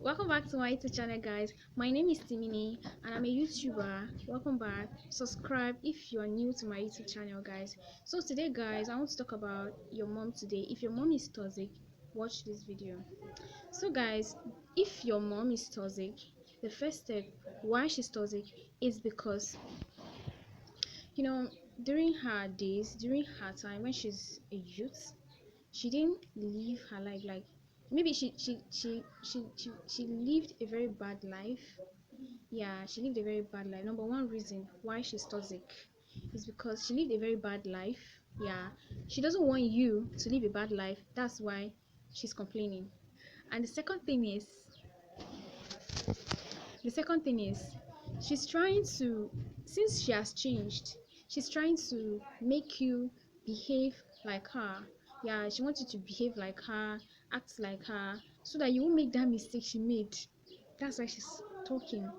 Welcome back to my YouTube channel, guys. My name is Timi I, and I'm a YouTuber. Welcome back. Subscribe if you are new to my YouTube channel, guys. So today, guys, I want to talk about your mom today. If your mom is toxic, watch this video. So guys, if your mom is toxic, the first step why she's toxic is because you know during her days, during her time when she's a youth, she didn't live her life like maybe she lived a very bad life. Yeah, she lived a very bad life. Number one reason why she's toxic is because she lived a very bad life. Yeah, she doesn't want you to live a bad life. That's why she's complaining. And the second thing is she's trying to, since she has changed, she's trying to make you behave like her. Yeah, she wants you to behave like her, act like her, so that you won't make that mistake she made. That's why she's talking.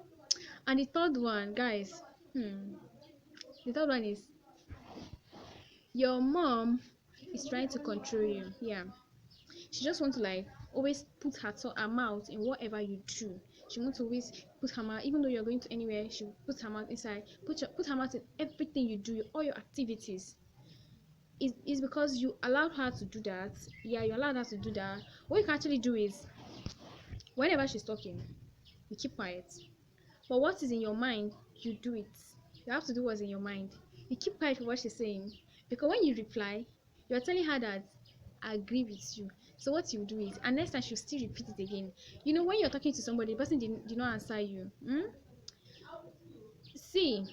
And the third one, guys, the third one is your mom is trying to control you. Yeah, she just wants to like always put her mouth in whatever you do. She wants to always put her mouth, even though you're going to anywhere, she put her mouth inside, put her mouth in everything you do, all your activities. Is because you allowed her to do that. Yeah, you allowed her to do that. What you can actually do is whenever she's talking, you keep quiet. But what is in your mind, you do it. You have to do what's in your mind. You keep quiet for what she's saying. Because when you reply, you're telling her that I agree with you. So what you do is, and next time she'll still repeat it again. You know, when you're talking to somebody, the person did not answer you. See,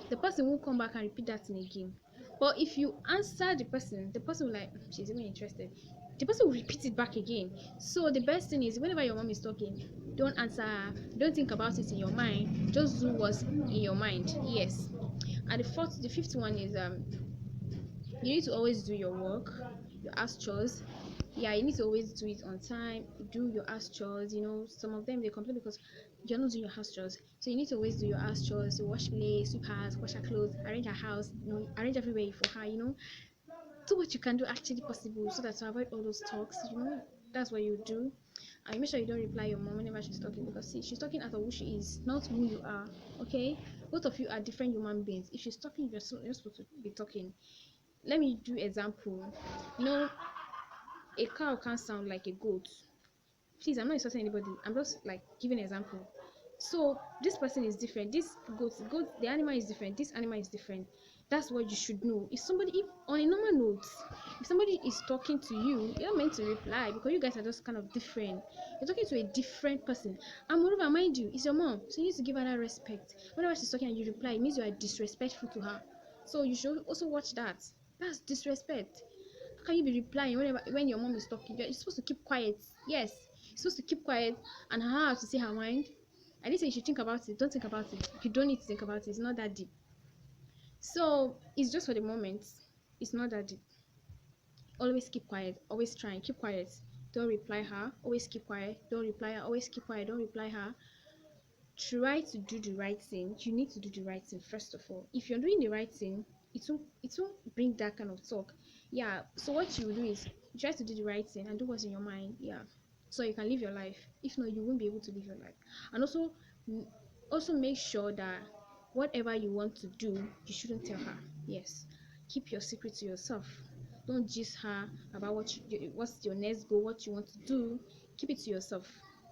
the person won't come back and repeat that thing again. But if you answer the person will like, she's even interested. The person will repeat it back again. So the best thing is, whenever your mom is talking, don't answer her. Don't think about it in your mind. Just do what's in your mind. Yes. And the fifth one is you need to always do your work, your house chores. Yeah, you need to always do it on time. Do your house chores. You know, some of them they complain because you're not doing your house chores. So you need to always do your house chores. You wash plates, sweep house, wash her clothes, arrange her house. You know, arrange everywhere for her. You know, do what you can do actually possible so that to avoid all those talks. You know, that's what you do. And make sure you don't reply your mom whenever she's talking, because see, she's talking out of who she is, not who you are. Okay, both of you are different human beings. If she's talking, you're supposed to be talking. Let me do example. You know, a cow can't sound like a goat. Please, I'm not insulting anybody, I'm just like giving an example. So this person is different. This goat, the animal is different. This animal is different. That's what you should know. If on a normal note, if somebody is talking to you, you're meant to reply, because you guys are just kind of different. You're talking to a different person, and moreover, mind you, it's your mom, so you need to give her that respect. Whenever she's talking and you reply, it means you are disrespectful to her. So you should also watch that. That's disrespect. How can you be replying when your mom is talking? You're supposed to keep quiet. Yes, you're supposed to keep quiet and allow her to say her mind. I didn't say you should think about it. Don't think about it. You don't need to think about it. It's not that deep. So it's just for the moment. It's not that deep. Always keep quiet. Always try and keep quiet. Don't reply her. Always keep quiet. Don't reply her. Always keep quiet. Don't reply her. Try to do the right thing. You need to do the right thing first of all. If you're doing the right thing, it won't bring that kind of talk. Yeah, so what you do is you try to do the right thing and do what's in your mind. Yeah, so you can live your life. If not, you won't be able to live your life. And also make sure that whatever you want to do, you shouldn't tell her. Yes, keep your secret to yourself. Don't gist her about what's your next goal, what you want to do. Keep it to yourself.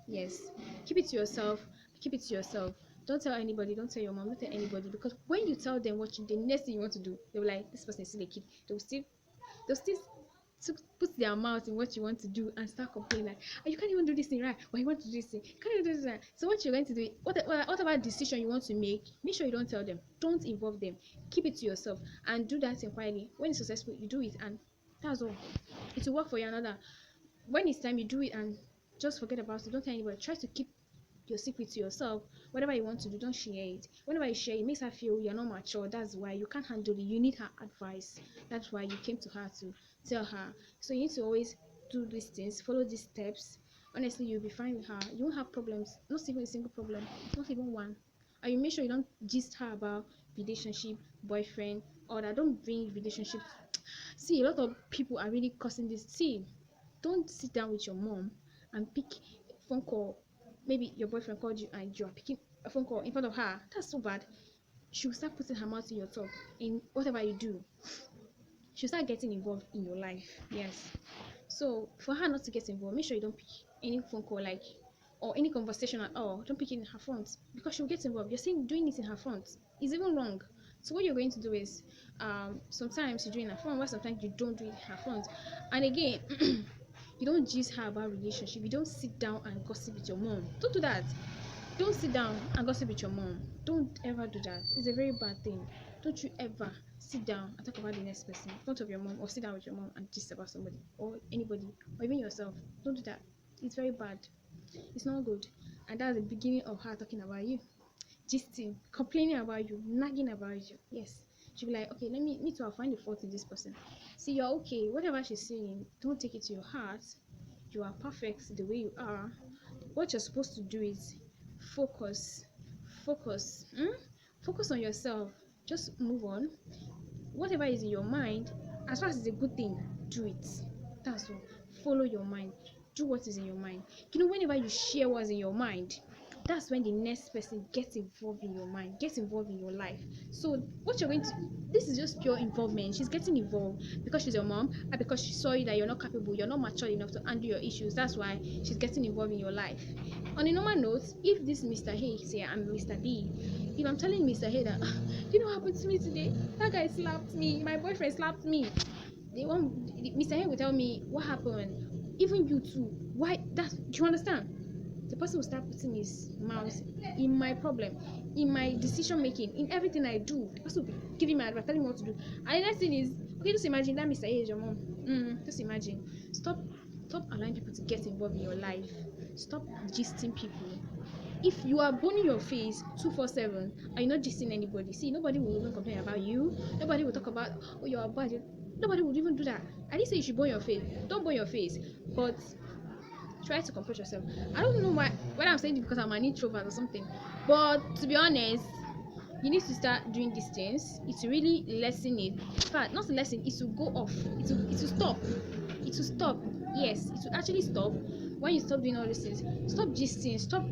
Yes, keep it to yourself. Keep it to yourself. Don't tell anybody. Don't tell your mom. Don't tell anybody, because when you tell them the next thing you want to do, they'll be like, this person is still a kid. They'll still put their mouth in what you want to do and start complaining like, oh, you can't even do this thing right, or you want to do this thing, you can't even do this right. So what you're going to do, whatever decision you want to make sure you don't tell them. Don't involve them. Keep it to yourself and do that thing quietly. When it's successful, you do it, and that's all. It will work for you. Another, when it's time, you do it and just forget about it. Don't tell anybody. Try to keep your secret to yourself. Whatever you want to do, don't share it. Whenever you share, it makes her feel you're not mature. That's why you can't handle it. You need her advice. That's why you came to her to tell her. So you need to always do these things, follow these steps. Honestly, you'll be fine with her. You won't have problems. Not even a single problem. Not even one. And you make sure you don't gist her about relationship, boyfriend, or that. Don't bring relationship. See, a lot of people are really causing this. See, don't sit down with your mom and pick phone call, maybe your boyfriend called you and you are picking a phone call in front of her, that's so bad. She will start putting her mouth in your talk in whatever you do. She'll start getting involved in your life. Yes. So for her not to get involved, make sure you don't pick any phone call, like, or any conversation at all. Don't pick it in her front, because she'll get involved. You're saying doing it in her front is even wrong. So what you're going to do is, sometimes you do it in her front, while sometimes you don't do it in her front. And again, you don't gist her about relationship. You don't sit down and gossip with your mom. Don't do that. Don't sit down and gossip with your mom. Don't ever do that. It's a very bad thing. Don't you ever sit down and talk about the next person in front of your mom, or sit down with your mom and gist about somebody or anybody or even yourself. Don't do that. It's very bad. It's not good. And that's the beginning of her talking about you, gisting, complaining about you, nagging about you. Yes. She'll be like, okay, me too, I'll find the fault in this person. See, you're okay. Whatever she's saying, don't take it to your heart. You are perfect the way you are. What you're supposed to do is focus. Focus. Focus on yourself. Just move on. Whatever is in your mind, as far as it's a good thing, do it. That's all. Follow your mind. Do what is in your mind. Whenever you share what's in your mind, that's when the next person gets involved in your mind, gets involved in your life. So what you're going to, this is just pure involvement. She's getting involved because she's your mom, and because she saw you that you're not capable, you're not mature enough to handle your issues. That's why she's getting involved in your life. On a normal note, if this Mr. Hey say I'm Mr. B, if I'm telling Mr. Hey that, you know what happened to me today? That guy slapped me, my boyfriend slapped me. Mr. Hey will tell me what happened. Even you too. Why? Do you understand? The person will start putting his mouth in my problem, in my decision making, in everything I do. The person will be giving me advice, telling me what to do. And the next thing is, okay, just imagine that Mr. A is your mom. Just imagine. Stop allowing people to get involved in your life. Stop gisting people. If you are boning your face 247 and you're not gisting anybody, see, nobody will even complain about you. Nobody will talk about, oh, you're bad. Nobody would even do that. I didn't say you should bone your face. Don't bone your face, but try to compose yourself. I don't know whether I'm saying it because I'm an introvert or something, but to be honest, you need to start doing these things. It's really lessen it. In fact, not to lessen, it will go off. It will stop. It will stop. Yes, it will actually stop when you stop doing all these things. Stop gisting. Stop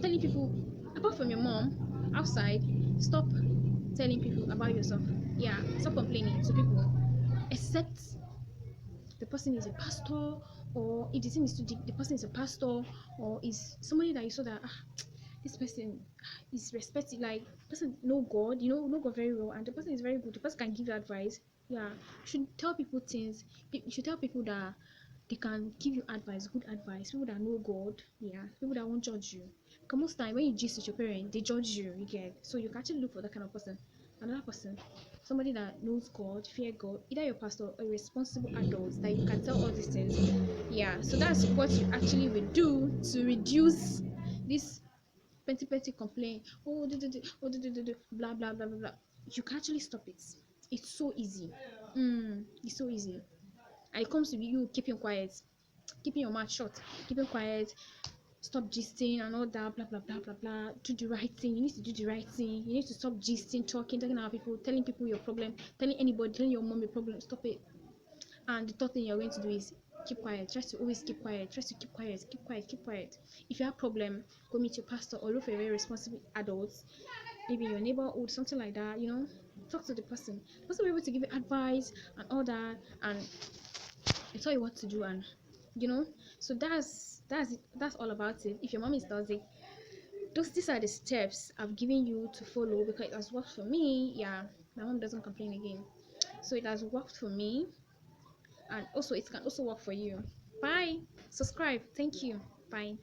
telling people, apart from your mom, outside. Stop telling people about yourself. Yeah, stop complaining to people, except the person is a pastor, or if the thing is too deep, the person is a pastor, or is somebody that you saw that this person is respected, like person know God, know God very well, and the person is very good, the person can give you advice. Yeah, you should tell people things. You should tell people that they can give you advice, good advice, people that know God. Yeah, people that won't judge you, because most time when you gist with your parents, they judge you, you get. So you can actually look for that kind of person. Another person, somebody that knows God, fear God, either your pastor or a responsible adult that you can tell all these things. Yeah, so that's what you actually will do to reduce this petty complaint. Oh, blah blah blah blah blah. You can actually stop it. It's so easy. It's so easy. And it comes to you keeping quiet, keeping your mouth shut, keeping quiet. Stop gisting and all that, blah blah blah blah blah. Do the right thing. You need to do the right thing. You need to stop gisting, talking about people, telling people your problem, telling anybody, telling your mom your problem. Stop it. And the third thing you're going to do is keep quiet. Try to always keep quiet. Try to keep quiet. Keep quiet. Keep quiet. If you have problem, go meet your pastor or look for a very responsible adult, maybe your neighborhood, something like that. Talk to the person. The person will be able to give you advice and all that, and tell you what to do. And so that's all about it. If your mom is toxic, these are the steps I've given you to follow, because it has worked for me. Yeah, my mom doesn't complain again, so it has worked for me, and also it can also work for you. Bye. Subscribe. Thank you. Bye.